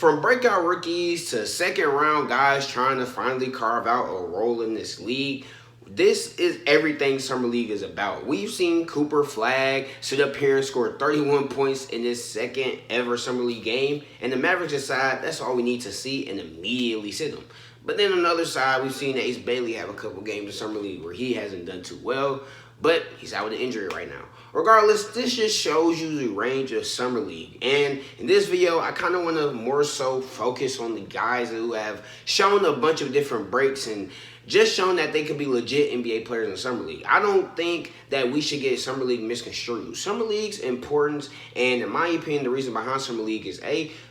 From breakout rookies to second round guys trying to finally carve out a role in this league, this is everything Summer League is about. We've seen Cooper Flag sit up here and score 31 points in his second ever Summer League game, and the Mavericks decide that's all we need to see and immediately sit him. But then on the other side, we've seen Ace Bailey have a couple games in Summer League where he hasn't done too well, but he's out with an injury right now. Regardless, this just shows you the range of Summer League. And in this video, I kind of want to more so focus on the guys who have shown a bunch of different breaks and just shown that they could be legit NBA players in Summer League. I don't think that we should get Summer League misconstrued. Summer League's importance, and in my opinion, the reason behind Summer League is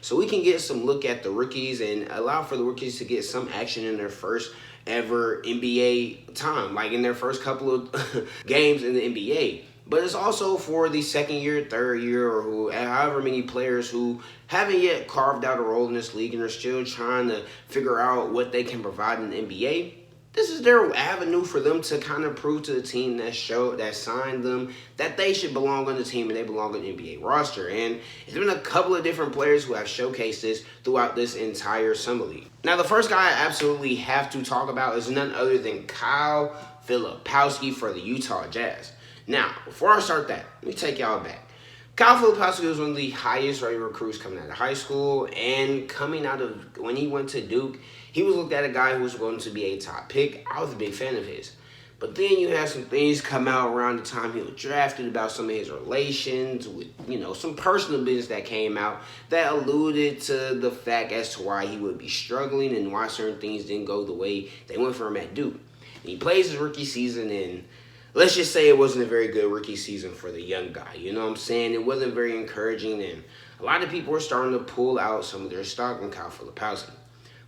so we can get some look at the rookies and allow for the rookies to get some action in their first ever NBA time, like in their first couple of games in the NBA. But it's also for the second year, third year, or however many players who haven't yet carved out a role in this league and are still trying to figure out what they can provide in the NBA. This is their avenue for them to kind of prove to the team that signed them that they should belong on the team and they belong on the NBA roster. And it's been a couple of different players who have showcased this throughout this entire Summer League. Now, the first guy I absolutely have to talk about is none other than Kyle Filipowski for the Utah Jazz. Now, before I start that, let me take y'all back. Kyle Filipowski was one of the highest rated recruits coming out of high school, and coming out of when he went to Duke, he was looked at a guy who was going to be a top pick. I was a big fan of his. But then you had some things come out around the time he was drafted about some of his relations with, some personal business that came out that alluded to the fact as to why he would be struggling and why certain things didn't go the way they went for him at Duke. And he plays his rookie season, and let's just say it wasn't a very good rookie season for the young guy. You know what I'm saying? It wasn't very encouraging, and a lot of people were starting to pull out some of their stock in Kyle Filipowski.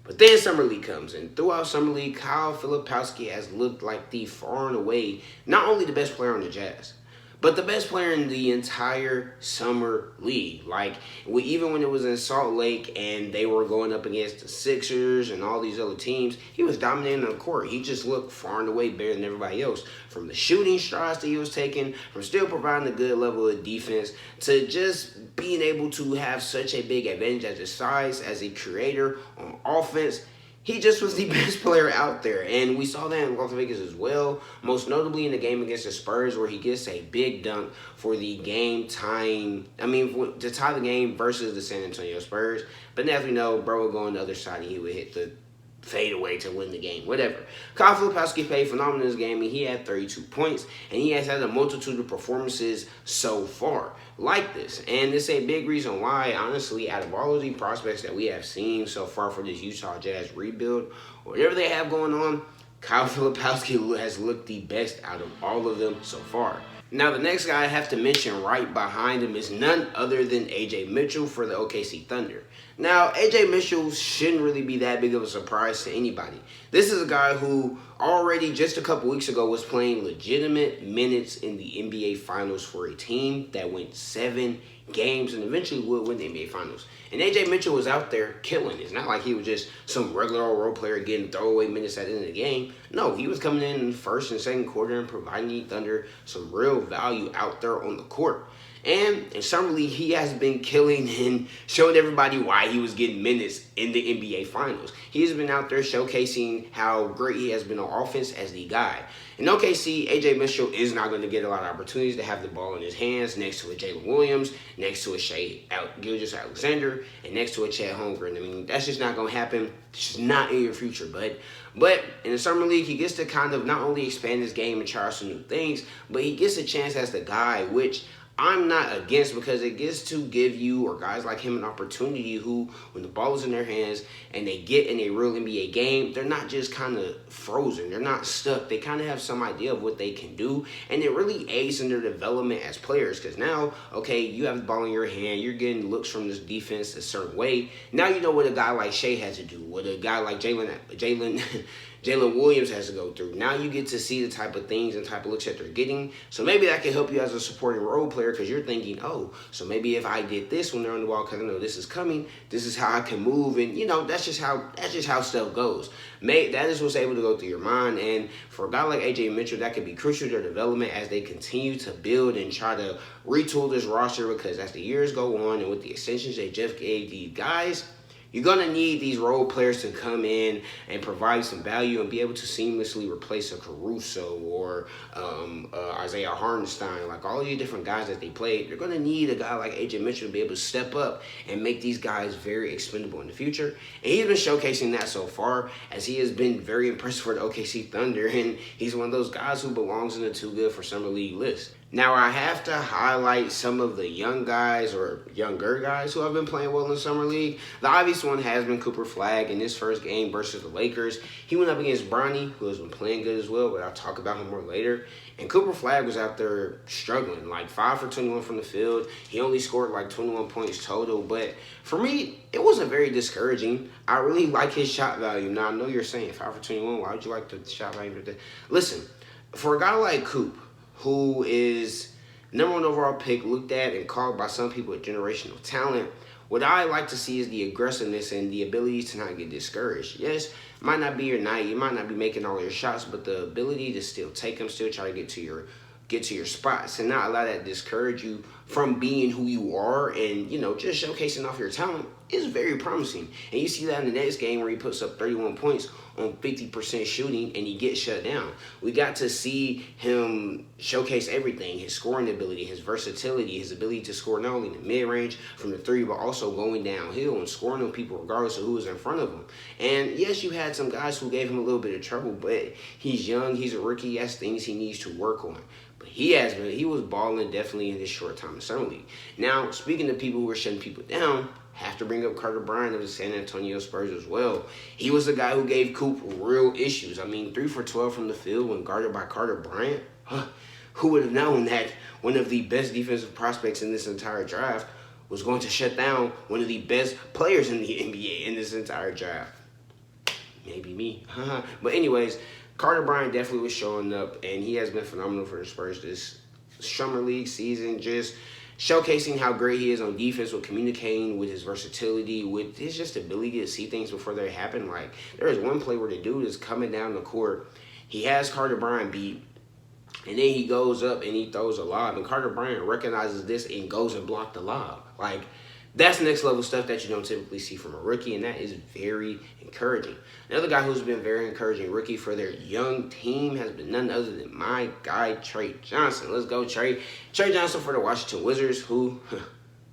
But then Summer League comes, and throughout Summer League, Kyle Filipowski has looked like the far and away, not only the best player on the Jazz, but the best player in the entire Summer League. Like, even when it was in Salt Lake and they were going up against the Sixers and all these other teams, he was dominating the court. He just looked far and away better than everybody else. From the shooting strides that he was taking, from still providing a good level of defense, to just being able to have such a big advantage as a size, as a creator on offense. He just was the best player out there, and we saw that in Las Vegas as well, most notably in the game against the Spurs where he gets a big dunk for the to tie the game versus the San Antonio Spurs. But as we know, bro would go on the other side and he would hit the fadeaway to win the game, whatever. Kyle Filipowski played phenomenal in this game, and he had 32 points, and he has had a multitude of performances so far like this. And it's a big reason why, honestly, out of all of the prospects that we have seen so far for this Utah Jazz rebuild, whatever they have going on, Kyle Filipowski has looked the best out of all of them so far. Now, the next guy I have to mention right behind him is none other than A.J. Mitchell for the OKC Thunder. Now, A.J. Mitchell shouldn't really be that big of a surprise to anybody. This is a guy who already just a couple weeks ago was playing legitimate minutes in the NBA Finals for a team that went 7 games and eventually would win the NBA Finals. And A.J. Mitchell was out there killing. It's not like he was just some regular old role player getting throwaway minutes at the end of the game. No, he was coming in the first and second quarter and providing the Thunder some real value out there on the court. And in Summer League, he has been killing and showing everybody why he was getting minutes in the NBA Finals. He's been out there showcasing how great he has been on offense as the guy. In OKC, A.J. Mitchell is not going to get a lot of opportunities to have the ball in his hands next to a Jalen Williams, next to a Gilgeous-Alexander, and next to a Chet Holmgren. I mean, that's just not going to happen. It's just not in your future, bud. But in the Summer League, he gets to kind of not only expand his game and try some new things, but he gets a chance as the guy, which I'm not against, because it gets to give you or guys like him an opportunity who, when the ball is in their hands and they get in a real NBA game, they're not just kind of frozen. They're not stuck. They kind of have some idea of what they can do, and it really aids in their development as players, because now, okay, you have the ball in your hand. You're getting looks from this defense a certain way. Now you know what a guy like Shea has to do, what a guy like Jalen Williams has to go through. Now you get to see the type of things and type of looks that they're getting. So maybe that can help you as a supporting role player, because you're thinking, oh, so maybe if I did this when they're on the ball, because I know this is coming, this is how I can move, and that's just how stuff goes. That is what's able to go through your mind. And for a guy like A.J. Mitchell, that could be crucial to their development as they continue to build and try to retool this roster, because as the years go on and with the extensions they just gave these guys, You're going to need these role players to come in and provide some value and be able to seamlessly replace a Caruso or Isaiah Hartenstein. Like all these different guys that they played, you're going to need a guy like AJ Mitchell to be able to step up and make these guys very expendable in the future. And he's been showcasing that so far, as he has been very impressive for the OKC Thunder. And he's one of those guys who belongs in the Too Good for Summer League list. Now, I have to highlight some of the young guys or younger guys who have been playing well in the Summer League. The obvious one has been Cooper Flagg in his first game versus the Lakers. He went up against Bronny, who has been playing good as well, but I'll talk about him more later. And Cooper Flagg was out there struggling, like 5 for 21 from the field. He only scored like 21 points total. But for me, it wasn't very discouraging. I really like his shot value. Now, I know you're saying 5 for 21. Why would you like the shot value? Listen, for a guy like Coop, who is number 1 overall pick, looked at and called by some people a generational talent, what I like to see is the aggressiveness and the ability to not get discouraged. Yes, it might not be your night, you might not be making all your shots, but the ability to still take them, still try to get to your spots and not allow that to discourage you from being who you are and, just showcasing off your talent is very promising. And you see that in the next game where he puts up 31 points on 50% shooting and he gets shut down. We got to see him showcase everything: his scoring ability, his versatility, his ability to score not only in the mid-range from the three, but also going downhill and scoring on people regardless of who was in front of him. And yes, you had some guys who gave him a little bit of trouble, but he's young, he's a rookie, he has things he needs to work on. But he was balling definitely in this short time in Summer League. Now, speaking of people who are shutting people down, have to bring up Carter Bryant of the San Antonio Spurs as well. He was the guy who gave Coop real issues. 3 for 12 from the field when guarded by Carter Bryant. Who would have known that one of the best defensive prospects in this entire draft was going to shut down one of the best players in the NBA in this entire draft? Maybe me. But anyways, Carter Bryant definitely was showing up, and he has been phenomenal for the Spurs this Summer League season, just showcasing how great he is on defense, with communicating, with his versatility, with his just ability to see things before they happen. Like, there is one play where the dude is coming down the court. He has Carter Bryant beat, and then he goes up and he throws a lob, and Carter Bryant recognizes this and goes and blocked the lob. Like, that's next level stuff that you don't typically see from a rookie, and that is very encouraging. Another guy who's been very encouraging rookie for their young team has been none other than my guy, Trey Johnson. Let's go, Trey. Trey Johnson for the Washington Wizards, who,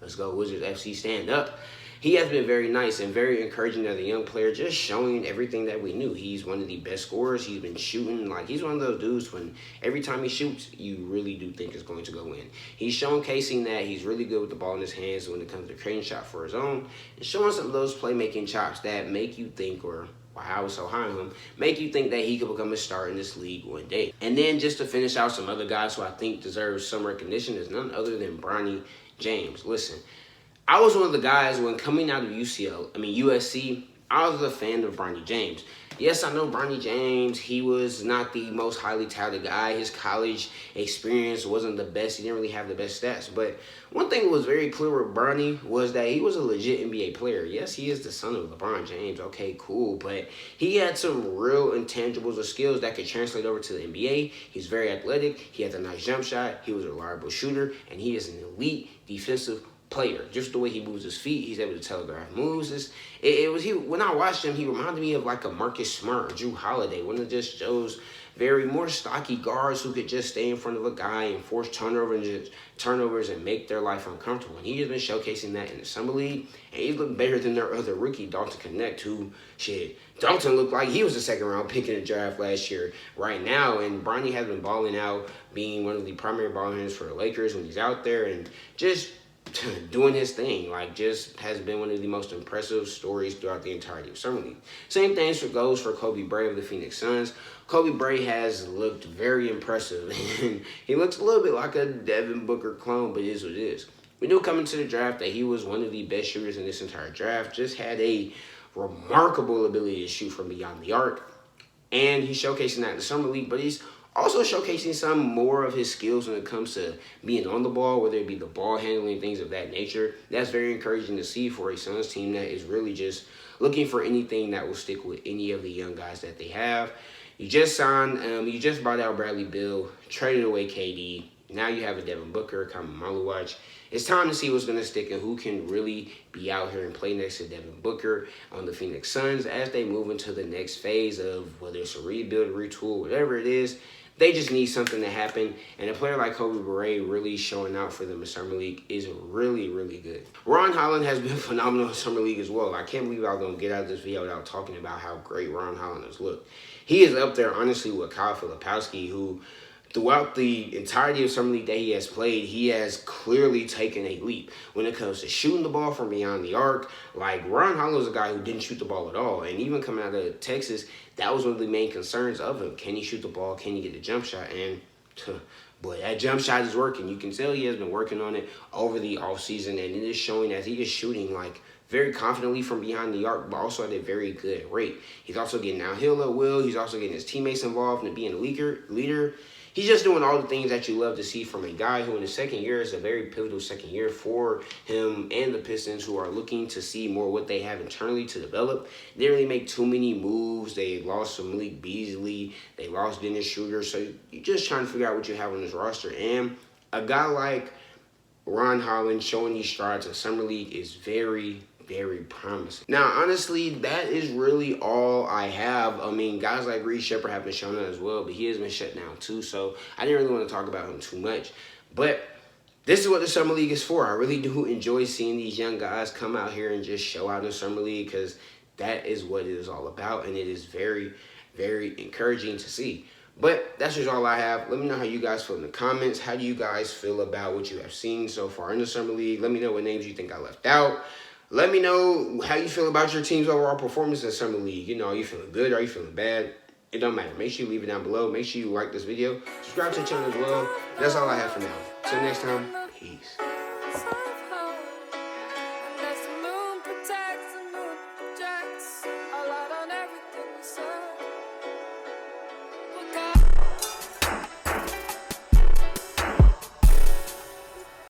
let's go Wizards FC, stand up. He has been very nice and very encouraging as a young player, just showing everything that we knew. He's one of the best scorers. He's been shooting. Like, he's one of those dudes when every time he shoots, you really do think it's going to go in. He's showcasing that he's really good with the ball in his hands when it comes to creating shot for his own, and showing some of those playmaking chops that make you think, or why I was so high on him, make you think that he could become a star in this league one day. And then just to finish out some other guys who I think deserve some recognition is none other than Bronny James. Listen, I was one of the guys when coming out of USC, I was a fan of Bronny James. Yes, I know Bronny James, he was not the most highly touted guy. His college experience wasn't the best. He didn't really have the best stats. But one thing that was very clear with Bronny was that he was a legit NBA player. Yes, he is the son of LeBron James. Okay, cool. But he had some real intangibles or skills that could translate over to the NBA. He's very athletic. He has a nice jump shot. He was a reliable shooter. And he is an elite defensive player. Just the way he moves his feet, he's able to telegraph moves. When I watched him, he reminded me of like a Marcus Smart or Drew Holiday, one of just those very more stocky guards who could just stay in front of a guy and force turnovers and make their life uncomfortable. And he has been showcasing that in the Summer League, and he looked better than their other rookie, Dalton Connect, who, Dalton looked like he was a second-round pick in the draft last year right now, and Bronny has been balling out, being one of the primary ball handlers for the Lakers when he's out there, and just doing his thing. Like, just has been one of the most impressive stories throughout the entirety of Summer League. Same thing goes for Kobe Bray of the Phoenix Suns. Kobe Bray has looked very impressive, and he looks a little bit like a Devin Booker clone, but it is what it is. We knew coming to the draft that he was one of the best shooters in this entire draft, just had a remarkable ability to shoot from beyond the arc, and he's showcasing that in the Summer League, but he's also showcasing some more of his skills when it comes to being on the ball, whether it be the ball handling, things of that nature. That's very encouraging to see for a Suns team that is really just looking for anything that will stick with any of the young guys that they have. You just you just brought out Bradley Beal, traded away KD. Now you have a Devin Booker, Kama Maluwach, It's time to see what's going to stick and who can really be out here and play next to Devin Booker on the Phoenix Suns as they move into the next phase of whether it's a rebuild, retool, whatever it is. They just need something to happen, and a player like Kobe Bryant really showing out for them in Summer League is really, really good. Ron Holland has been phenomenal in Summer League as well. I can't believe I was going to get out of this video without talking about how great Ron Holland has looked. He is up there, honestly, with Kyle Filipowski, who throughout the entirety of Summer League that he has played, he has clearly taken a leap when it comes to shooting the ball from beyond the arc. Like, Ron Holland was a guy who didn't shoot the ball at all. And even coming out of Texas, that was one of the main concerns of him. Can he shoot the ball? Can he get the jump shot? And, boy, that jump shot is working. You can tell he has been working on it over the offseason, and it is showing as he is shooting, like, very confidently from behind the arc, but also at a very good rate. He's also getting downhill at will. He's also getting his teammates involved and being a leader. He's just doing all the things that you love to see from a guy who in his second year is a very pivotal second year for him and the Pistons, who are looking to see more what they have internally to develop. They didn't really make too many moves. They lost some Malik Beasley. They lost Dennis Schroeder. So you're just trying to figure out what you have on this roster. And a guy like Ron Holland showing these strides in Summer League is very, very promising. Now, honestly, that is really all I have. I mean, guys like Reed Sheppard have been shown out as well, but he has been shut down too, so I didn't really want to talk about him too much. But this is what the Summer League is for. I really do enjoy seeing these young guys come out here and just show out in Summer League, because that is what it is all about, and it is very, very encouraging to see. But that's just all I have. Let me know how you guys feel in the comments. How do you guys feel about what you have seen so far in the Summer League? Let me know what names you think I left out. Let me know how you feel about your team's overall performance in Summer League. You know, are you feeling good? Are you feeling bad? It don't matter. Make sure you leave it down below. Make sure you like this video. Subscribe to the channel as well. That's all I have for now. Till next time, peace.